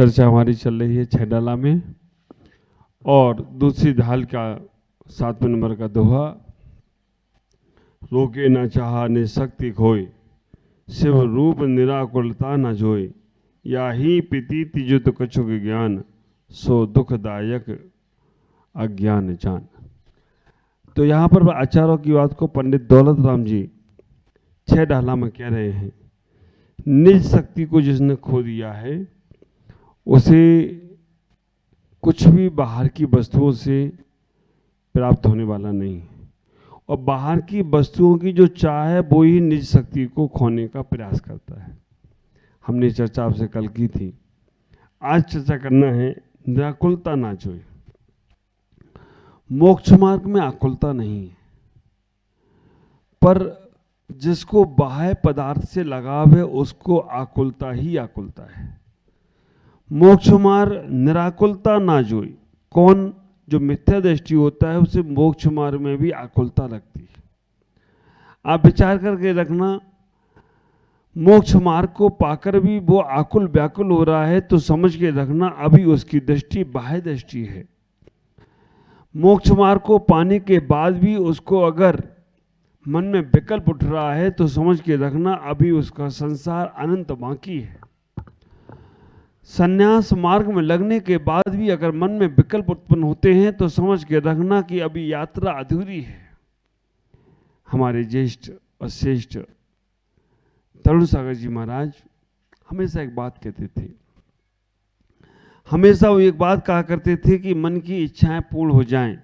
चर्चा हमारी चल रही है 6 डाला में, और दूसरी ढाल का 7वें नंबर का दोहा, रोके न चाहा ने शक्ति खोए, शिव रूप निराकुलता न जोए, या ही प्रतीति जो तो कछु के ज्ञान, सो दुखदायक अज्ञान जान। तो यहाँ पर आचार्यों की बात को पंडित दौलत राम जी 6 डाला में कह रहे हैं, निज शक्ति को जिसने खो दिया है उसे कुछ भी बाहर की वस्तुओं से प्राप्त होने वाला नहीं है, और बाहर की वस्तुओं की जो चाह है वो ही निज शक्ति को खोने का प्रयास करता है। हमने चर्चा आपसे कल की थी, आज चर्चा करना है निराकुलता ना जोए। मोक्ष मार्ग में आकुलता नहीं है, पर जिसको बाह्य पदार्थ से लगाव है उसको आकुलता ही आकुलता है। मोक्ष मार्ग निराकुलता ना जोई। कौन? जो मिथ्या दृष्टि होता है उसे मोक्ष मार्ग में भी आकुलता लगती है। आप विचार करके रखना, मोक्ष मार्ग को पाकर भी वो आकुल व्याकुल हो रहा है तो समझ के रखना अभी उसकी दृष्टि बाह्य दृष्टि है। मोक्ष मार्ग को पाने के बाद भी उसको अगर मन में विकल्प उठ रहा है तो समझ के रखना अभी उसका संसार अनंत बाकी है। संन्यास मार्ग में लगने के बाद भी अगर मन में विकल्प उत्पन्न होते हैं तो समझ के रखना कि अभी यात्रा अधूरी है। हमारे ज्येष्ठ और श्रेष्ठ तरुण सागर जी महाराज हमेशा एक बात कहते थे, हमेशा वो एक बात कहा करते थे कि मन की इच्छाएं पूर्ण हो जाएं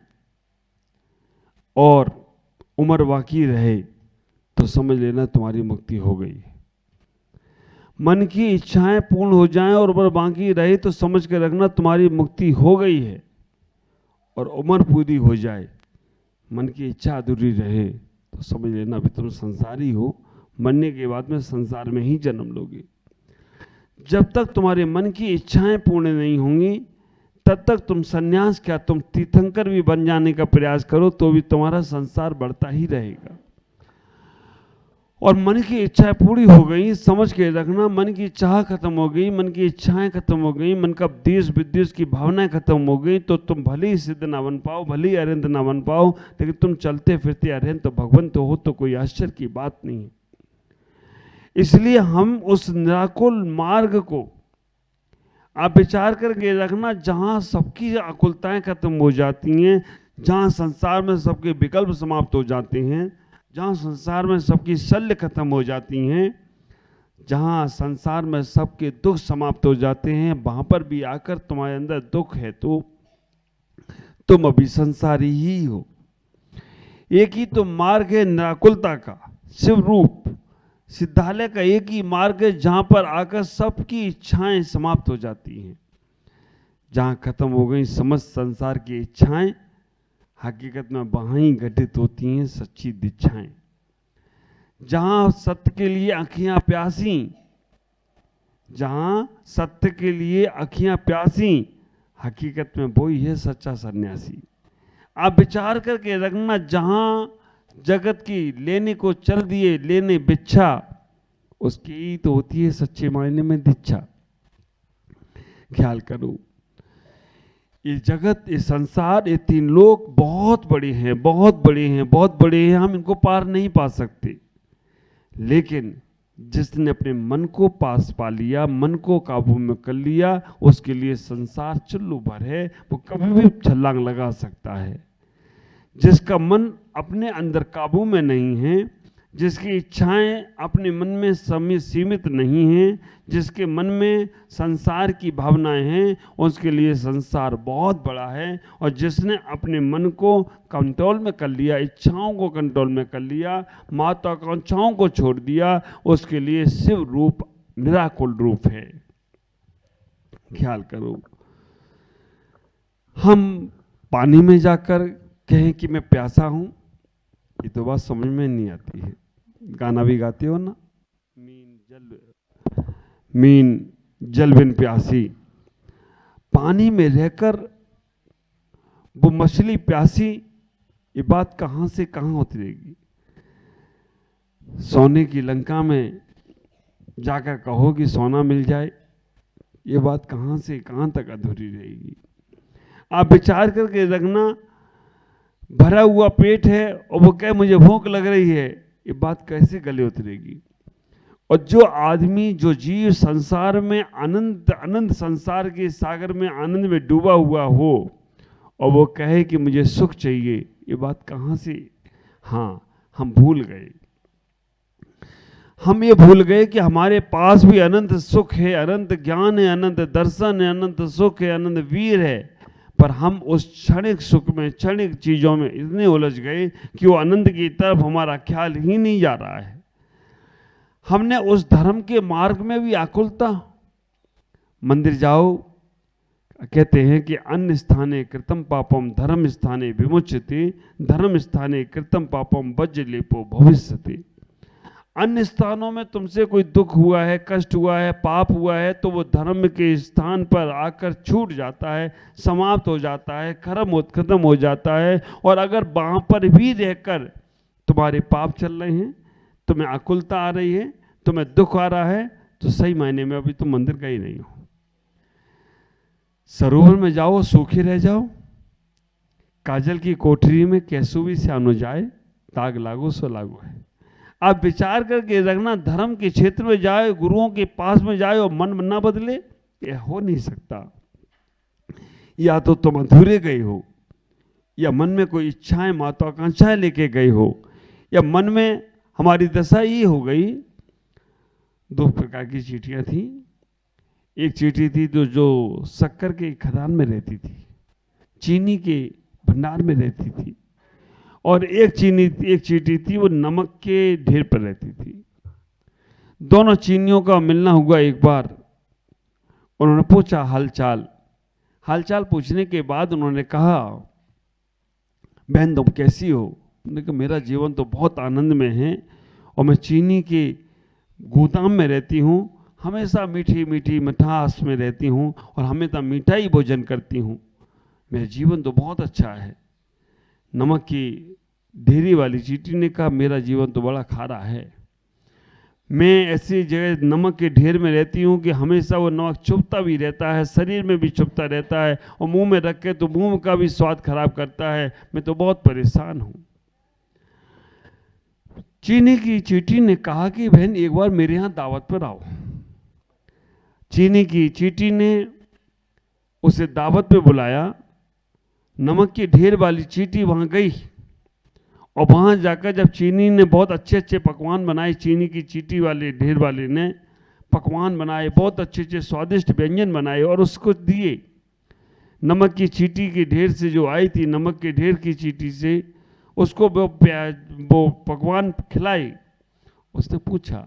और उम्र बाकी रहे तो समझ लेना तुम्हारी मुक्ति हो गई। मन की इच्छाएं पूर्ण हो जाएं और उम्र बाकी रहे तो समझ के रखना तुम्हारी मुक्ति हो गई है। और उम्र पूरी हो जाए, मन की इच्छा अधूरी रहे तो समझ लेना अभी तुम संसारी हो, मरने के बाद में संसार में ही जन्म लोगे। जब तक तुम्हारे मन की इच्छाएं पूर्ण नहीं होंगी तब तक तुम सन्यास क्या, तुम तीर्थंकर भी बन जाने का प्रयास करो तो भी तुम्हारा संसार बढ़ता ही रहेगा। और मन की इच्छाएं पूरी हो गई, समझ के रखना मन की चाह खत्म हो गई, मन की इच्छाएं खत्म हो गई, मन का देश विदेश की भावनाएं खत्म हो गई तो तुम भले ही सिद्ध ना बन पाओ, भले ही अरिहंत ना बन पाओ, लेकिन तुम चलते फिरते अरिहंत तो भगवंत हो तो कोई आश्चर्य की बात नहीं है। इसलिए हम उस निराकुल मार्ग को आप विचार करके रखना, जहां सबकी आकुलताएं खत्म हो जाती हैं, जहां संसार में सबके विकल्प समाप्त हो जाते हैं, जहां संसार में सबकी शल्य खत्म हो जाती हैं, जहां संसार में सबके दुख समाप्त हो जाते हैं, वहां पर भी आकर तुम्हारे अंदर दुख है तो तुम अभी संसारी ही हो। एक ही तो मार्ग है निराकुलता का, शिव रूप सिद्धालय का एक ही मार्ग है जहां पर आकर सबकी इच्छाएं समाप्त हो जाती हैं। जहां खत्म हो गई समस्त संसार की इच्छाएं, हकीकत में वहां ही घटित होती हैं सच्ची दीक्षाएं। जहां सत्य के लिए आंखियां प्यासी, जहां सत्य के लिए आंखियां प्यासी, हकीकत में वही है सच्चा सन्यासी। आप विचार करके रखना, जहां जगत की लेने को चल दिए लेने बिच्छा, उसकी तो होती है सच्चे मायने में दीक्षा। ख्याल करो, ये जगत, ये संसार, ये 3 लोग बहुत बड़े हैं, बहुत बड़े हैं, बहुत बड़े हैं, हम इनको पार नहीं पा सकते। लेकिन जिसने अपने मन को पास पा लिया, मन को काबू में कर लिया, उसके लिए संसार चुल्लू भर है, वो कभी भी छलांग लगा सकता है। जिसका मन अपने अंदर काबू में नहीं है, जिसकी इच्छाएं अपने मन में सीमित नहीं हैं, जिसके मन में संसार की भावनाएं हैं, उसके लिए संसार बहुत बड़ा है। और जिसने अपने मन को कंट्रोल में कर लिया, इच्छाओं को कंट्रोल में कर लिया, महत्वाकांक्षाओं को छोड़ दिया, उसके लिए शिव रूप निराकुल रूप है। ख्याल करो, हम पानी में जाकर कहें कि मैं प्यासा हूं, ये तो बात समझ में नहीं आती है। गाना भी गाते हो ना, मीन जल बिन प्यासी। पानी में रहकर वो मछली प्यासी, ये बात कहां से कहां होती रहेगी। सोने की लंका में जाकर कहो कि सोना मिल जाए, ये बात कहाँ से कहाँ तक अधूरी रहेगी? आप विचार करके रखना, भरा हुआ पेट है और वो कहे मुझे भूख लग रही है, ये बात कैसे गले उतरेगी? और जो आदमी, जो जीव संसार में अनंत अनंत संसार के सागर में आनंद में डूबा हुआ हो और वो कहे कि मुझे सुख चाहिए, ये बात कहाँ से? हाँ, हम भूल गए। हम ये भूल गए कि हमारे पास भी अनंत सुख है, अनंत ज्ञान है, अनंत दर्शन है, अनंत सुख है, अनंत वीर है, पर हम उस क्षणिक सुख में, क्षणिक चीजों में इतने उलझ गए कि वो अनंत की तरफ हमारा ख्याल ही नहीं जा रहा है। हमने उस धर्म के मार्ग में भी आकुलता। मंदिर जाओ, कहते हैं कि अन्य स्थाने कृतम पापम धर्म स्थाने विमुच्यते, धर्म स्थाने कृतम पापम वज्रलेपो भविष्यति। अन्य स्थानों में तुमसे कोई दुख हुआ है, कष्ट हुआ है, पाप हुआ है, तो वो धर्म के स्थान पर आकर छूट जाता है, समाप्त हो जाता है, खत्म हो जाता है। और अगर वहां पर भी रहकर तुम्हारे पाप चल रहे हैं, तुम्हें आकुलता आ रही है, तुम्हें दुख आ रहा है, तो सही मायने में अभी तुम मंदिर गए नहीं हो। सरोवर में जाओ, सूखे रह जाओ। काजल की कोठरी में कैसु भी स्यानो जाए, ताग लागो सो लागो है। आप विचार करके रखना, धर्म के क्षेत्र में जाए, गुरुओं के पास में जाए और मन ना बदले, ये हो नहीं सकता। या तो तुम अधूरे गए हो, या मन में कोई इच्छाएं, महत्वाकांक्षाएं लेके गए हो, या मन में हमारी दशा ये हो गई। दो प्रकार की चींटियां थी। एक चींटी थी जो शक्कर के खदान में रहती थी, चीनी के भंडार में रहती थी, और एक चींटी थी वो नमक के ढेर पर रहती थी। दोनों चीनियों का मिलना हुआ एक बार। उन्होंने पूछा हालचाल पूछने के बाद उन्होंने कहा, बहन तुम कैसी हो? उन्होंने कहा मेरा जीवन तो बहुत आनंद में है, और मैं चीनी के गोदाम में रहती हूँ, हमेशा मीठी मीठी मिठास में रहती हूँ और हमेशा मीठा ही भोजन करती हूँ, मेरा जीवन तो बहुत अच्छा है। नमक की ढेरी वाली चींटी ने कहा मेरा जीवन तो बड़ा खारा है, मैं ऐसी जगह नमक के ढेर में रहती हूँ कि हमेशा वो नमक चुभता भी रहता है, शरीर में भी चुभता रहता है, और मुंह में रख के तो मुंह का भी स्वाद खराब करता है, मैं तो बहुत परेशान हूँ। चीनी की चींटी ने कहा कि बहन एक बार मेरे यहाँ दावत पर आओ। चीनी की चींटी ने उसे दावत पे बुलाया। नमक की ढेर वाली चींटी वहां गई, और वहां जाकर जब चीनी ने बहुत अच्छे अच्छे पकवान बनाए, चीनी की चींटी वाले ढेर वाले ने पकवान बनाए, बहुत अच्छे अच्छे स्वादिष्ट व्यंजन बनाए और उसको दिए। नमक की चींटी के ढेर से जो आई थी, नमक के ढेर की चींटी से उसको वो पकवान खिलाई। उसने पूछा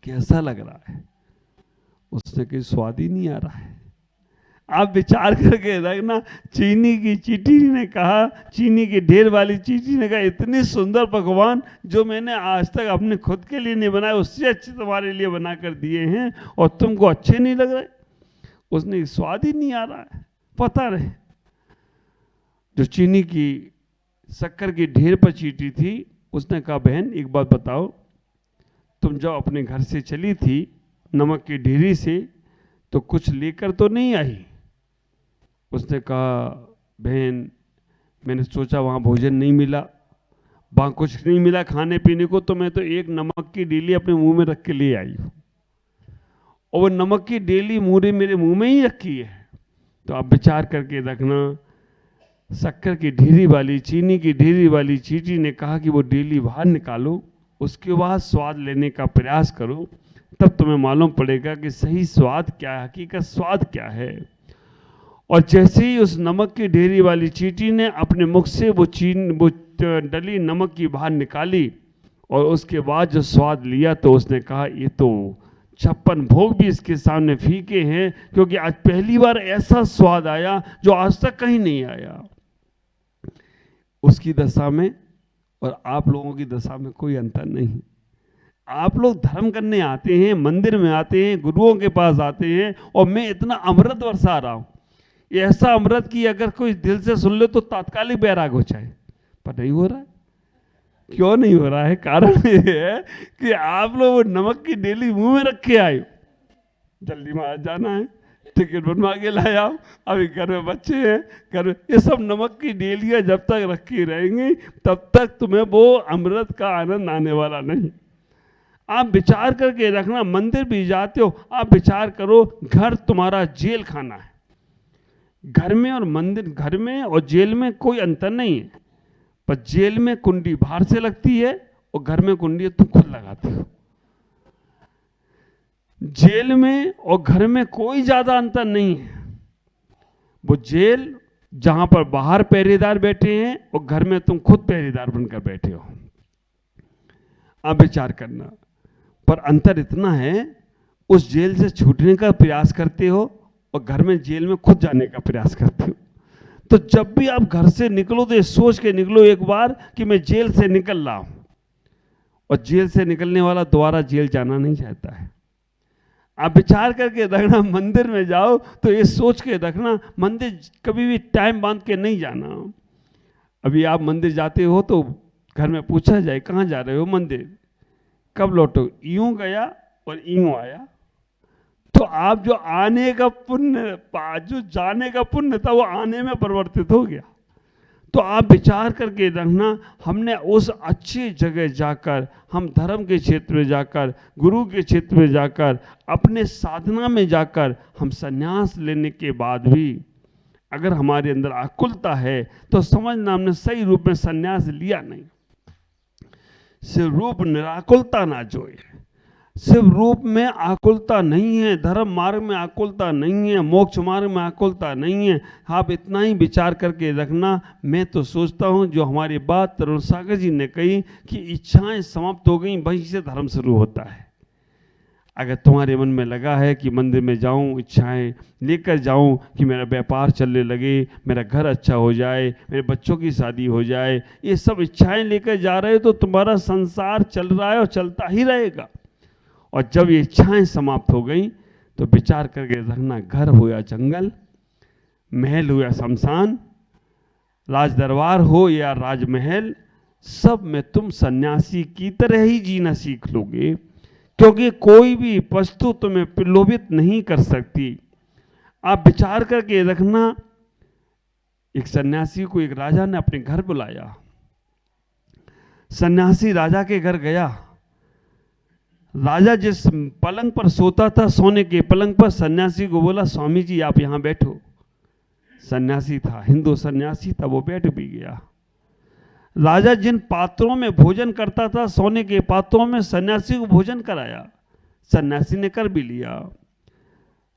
कैसा लग रहा है? उसने कहा स्वाद ही नहीं आ रहा है। आप विचार करके रखना, चीनी की चींटी ने कहा, चीनी की ढेर वाली चींटी ने कहा इतने सुंदर पकवान जो मैंने आज तक अपने खुद के लिए नहीं बनाए, उससे अच्छे तुम्हारे लिए बना कर दिए हैं, और तुमको अच्छे नहीं लग रहे? उसने स्वाद ही नहीं आ रहा है, पता रहे। जो चीनी की शक्कर की ढेर पर चींटी थी, उसने कहा बहन एक बात बताओ, तुम जब अपने घर से चली थी नमक की ढेरी से, तो कुछ लेकर तो नहीं आई? उसने कहा बहन मैंने सोचा वहाँ भोजन नहीं मिला, वहाँ कुछ नहीं मिला खाने पीने को, तो मैं तो एक नमक की डेली अपने मुंह में रख के ले आई हूँ, और वो नमक की डेली मेरे मुंह में ही रखी है। तो आप विचार करके रखना, शक्कर की ढेरी वाली, चीनी की ढेरी वाली चींटी ने कहा कि वो डेली बाहर निकालो, उसके बाद स्वाद लेने का प्रयास करो, तब तुम्हें मालूम पड़ेगा कि सही स्वाद क्या है, हकीकत स्वाद क्या है। और जैसे ही उस नमक की ढेरी वाली चींटी ने अपने मुख से वो डली नमक की बाहर निकाली और उसके बाद जो स्वाद लिया, तो उसने कहा ये तो 56 भोग भी इसके सामने फीके हैं, क्योंकि आज पहली बार ऐसा स्वाद आया जो आज तक कहीं नहीं आया। उसकी दशा में और आप लोगों की दशा में कोई अंतर नहीं। आप लोग धर्म करने आते हैं, मंदिर में आते हैं, गुरुओं के पास आते हैं, और मैं इतना अमृत बरसा रहा हूं, ऐसा अमृत की अगर कोई दिल से सुन ले तो तात्कालिक बैराग हो जाए, पर नहीं हो रहा है। क्यों नहीं हो रहा है? कारण ये है कि आप लोग नमक की डेली मुंह में रख के आए, जल्दी महाराज जाना है, टिकट बनवा के लाया, अभी घर में बच्चे हैं, घर में ये सब नमक की डेलियां जब तक रखी रहेंगी तब तक तुम्हें वो अमृत का आनंद आने वाला नहीं। आप विचार करके रखना, मंदिर भी जाते हो आप विचार करो, घर तुम्हारा जेल खाना है। घर में और मंदिर, घर में और जेल में कोई अंतर नहीं है, पर जेल में कुंडी बाहर से लगती है और घर में कुंडी तुम खुद लगाते हो। जेल में और घर में कोई ज्यादा अंतर नहीं है। वो जेल जहां पर बाहर पहरेदार बैठे हैं और घर में तुम खुद पहरेदार बनकर बैठे हो। आप विचार करना, पर अंतर इतना है, उस जेल से छूटने का प्रयास करते हो और घर में जेल में खुद जाने का प्रयास करते हो। तो जब भी आप घर से निकलो तो ये सोच के निकलो एक बार कि मैं जेल से निकल रहा हूं, और जेल से निकलने वाला दोबारा जेल जाना नहीं चाहता है। आप विचार करके रखना, मंदिर में जाओ तो ये सोच के रखना, मंदिर कभी भी टाइम बांध के नहीं जाना। अभी आप मंदिर जाते हो तो घर में पूछा जाए कहाँ जा रहे हो, मंदिर, कब लौटो, यूं गया और यूं आया। तो आप जो आने का पुण्य, जो जाने का पुण्य था वो आने में परिवर्तित हो गया। तो आप विचार करके रखना, हमने उस अच्छी जगह जाकर, हम धर्म के क्षेत्र में जाकर, गुरु के क्षेत्र में जाकर, अपने साधना में जाकर, हम संन्यास लेने के बाद भी अगर हमारे अंदर आकुलता है तो समझना हमने सही रूप में संन्यास लिया नहीं। सिर्फ रूप निराकुलता ना जोए, सिर्फ रूप में आकुलता नहीं है, धर्म मार्ग में आकुलता नहीं है, मोक्ष मार्ग में आकुलता नहीं है। आप इतना ही विचार करके रखना। मैं तो सोचता हूँ जो हमारी बात तरुण सागर जी ने कही कि इच्छाएं समाप्त हो गई, वहीं से धर्म शुरू होता है। अगर तुम्हारे मन में लगा है कि मंदिर में जाऊं, इच्छाएं लेकर जाऊं कि मेरा व्यापार चलने लगे, मेरा घर अच्छा हो जाए, मेरे बच्चों की शादी हो जाए, ये सब इच्छाएं लेकर जा रहे हो तो तुम्हारा संसार चल रहा है और चलता ही रहेगा। और जब ये इच्छाएं समाप्त हो गई तो विचार करके रखना, घर हो या जंगल, महल हो या शमशान, राज दरबार हो या राजमहल, सब में तुम सन्यासी की तरह ही जीना सीख लोगे, क्योंकि कोई भी वस्तु तुम्हें प्रलोभित नहीं कर सकती। आप विचार करके रखना, एक सन्यासी को एक राजा ने अपने घर बुलाया। सन्यासी राजा के घर गया। राजा जिस पलंग पर सोता था, सोने के पलंग पर, सन्यासी को बोला स्वामी जी आप यहां बैठो। सन्यासी था, हिंदू सन्यासी था, वो बैठ भी गया। राजा जिन पात्रों में भोजन करता था, सोने के पात्रों में, सन्यासी को भोजन कराया। सन्यासी ने कर भी लिया।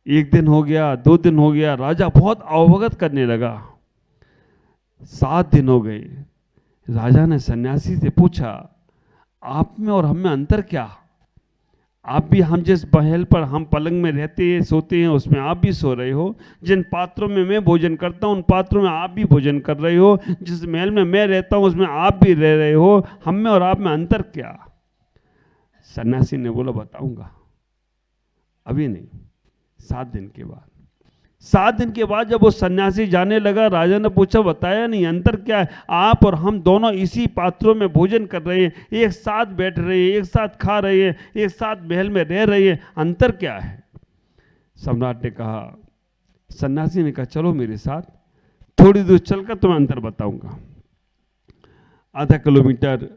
एक दिन हो गया, 2 दिन हो गया, राजा बहुत अवगत करने लगा। 7 दिन हो गए। राजा ने सन्यासी से पूछा आप में और हम में अंतर क्या? आप भी हम जिस महल पर हम पलंग में रहते हैं, सोते हैं, उसमें आप भी सो रहे हो। जिन पात्रों में मैं भोजन करता हूं उन पात्रों में आप भी भोजन कर रहे हो। जिस महल में मैं रहता हूं उसमें आप भी रह रहे हो। हम में और आप में अंतर क्या? सन्यासी ने बोला बताऊंगा, अभी नहीं, 7 दिन के बाद। 7 दिन के बाद जब वो सन्यासी जाने लगा, राजा ने पूछा बताया नहीं, अंतर क्या है? आप और हम दोनों इसी पात्रों में भोजन कर रहे हैं, एक साथ बैठ रहे हैं, एक साथ खा रहे हैं, एक साथ महल में रह रहे हैं, अंतर क्या है? सम्राट ने कहा, सन्यासी ने कहा चलो मेरे साथ, थोड़ी दूर चलकर तुम्हें अंतर बताऊंगा। आधा किलोमीटर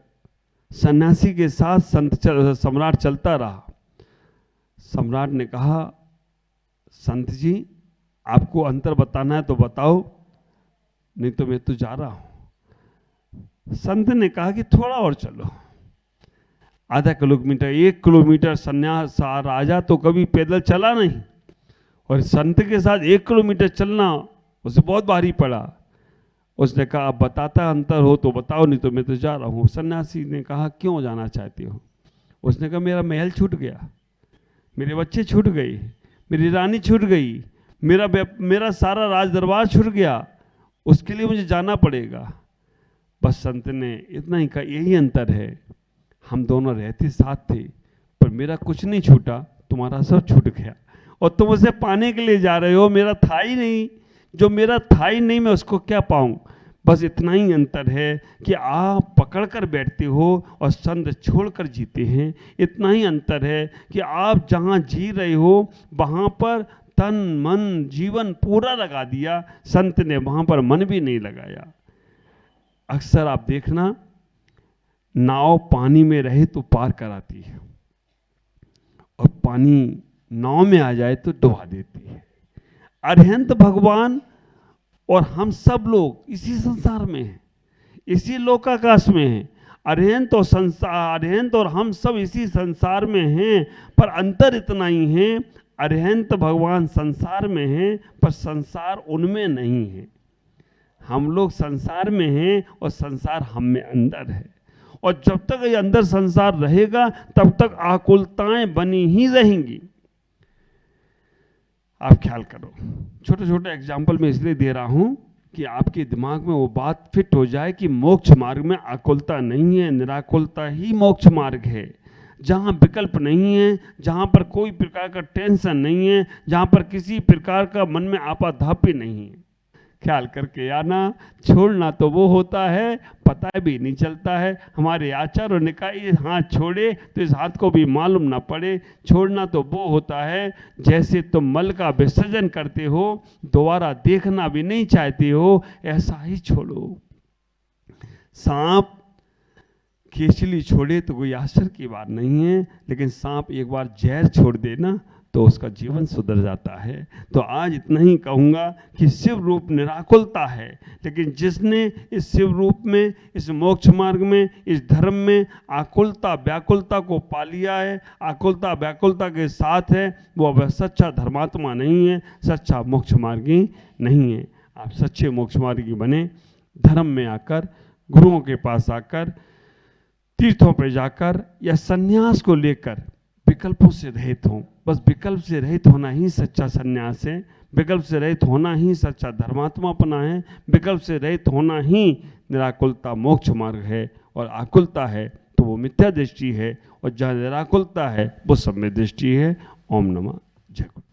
सन्यासी के साथ सम्राट चलता रहा। सम्राट ने कहा संत जी आपको अंतर बताना है तो बताओ, नहीं तो मैं तो जा रहा हूं। संत ने कहा कि थोड़ा और चलो। आधा किलोमीटर, 1 किलोमीटर। सन्यास राजा तो कभी पैदल चला नहीं, और संत के साथ 1 किलोमीटर चलना उसे बहुत भारी पड़ा। उसने कहा अब बताता अंतर हो तो बताओ, नहीं तो मैं तो जा रहा हूं। सन्यासी ने कहा क्यों जाना चाहते हो? उसने कहा मेरा महल छूट गया, मेरे बच्चे छूट गए, मेरी रानी छूट गई, मेरा सारा राज दरबार छूट गया, उसके लिए मुझे जाना पड़ेगा। बस संत ने इतना ही कहा यही अंतर है, हम दोनों रहते साथ थे, पर मेरा कुछ नहीं छूटा, तुम्हारा सब छूट गया, और तुम उसे पाने के लिए जा रहे हो। मेरा था ही नहीं, जो मेरा था ही नहीं मैं उसको क्या पाऊं? बस इतना ही अंतर है कि आप पकड़ कर बैठते हो और संत छोड़कर जीते हैं। इतना ही अंतर है कि आप जहाँ जी रहे हो वहाँ पर तन मन जीवन पूरा लगा दिया, संत ने वहाँ पर मन भी नहीं लगाया। अक्सर आप देखना, नाव पानी में रहे तो पार कराती है और पानी नाव में आ जाए तो डुबा देती है। अरिहंत भगवान और हम सब लोग इसी संसार में हैं, इसी लोकाकाश में हैं। अरिहंत और संसार, अरिहंत और हम सब इसी संसार में हैं, पर अंतर इतना ही है, अरिहंत भगवान संसार में हैं पर संसार उनमें नहीं है। हम लोग संसार में हैं और संसार हम में अंदर है, और जब तक ये अंदर संसार रहेगा तब तक आकुलताएं बनी ही रहेंगी। आप ख्याल करो, छोटे छोटे एग्जाम्पल मैं इसलिए दे रहा हूं कि आपके दिमाग में वो बात फिट हो जाए कि मोक्ष मार्ग में आकुलता नहीं है, निराकुलता ही मोक्ष मार्ग है, जहाँ विकल्प नहीं है, जहाँ पर कोई प्रकार का टेंशन नहीं है, जहाँ पर किसी प्रकार का मन में आपाधापी नहीं है। ख्याल करके आना, छोड़ना तो वो होता है पता भी नहीं चलता है। हमारे आचार्य ने कहा ये हाथ छोड़े तो इस हाथ को भी मालूम ना पड़े। छोड़ना तो वो होता है जैसे तुम मल का विसर्जन करते हो, दोबारा देखना भी नहीं चाहते हो, ऐसा ही छोड़ो। सांप केचली छोड़े तो कोई आश्चर्य की बात नहीं है, लेकिन सांप एक बार जहर छोड़ देना तो उसका जीवन सुधर जाता है। तो आज इतना ही कहूँगा कि शिव रूप निराकुलता है, लेकिन जिसने इस शिव रूप में, इस मोक्ष मार्ग में, इस धर्म में आकुलता व्याकुलता को पा लिया है, आकुलता व्याकुलता के साथ है, वो अब सच्चा धर्मात्मा नहीं है, सच्चा मोक्ष मार्गी नहीं है। आप सच्चे मोक्ष मार्गी बने, धर्म में आकर, गुरुओं के पास आकर, तीर्थों पर जाकर या सन्यास को लेकर विकल्पों से रहित हों। बस विकल्प से रहित होना ही सच्चा सन्यास है, विकल्प से रहित होना ही सच्चा धर्मात्मापना है, विकल्प से रहित होना ही निराकुलता मोक्ष मार्ग है। और आकुलता है तो वो मिथ्या दृष्टि है, और जहाँ निराकुलता है वो सम्यक दृष्टि है। ओम नमः जय गुरु।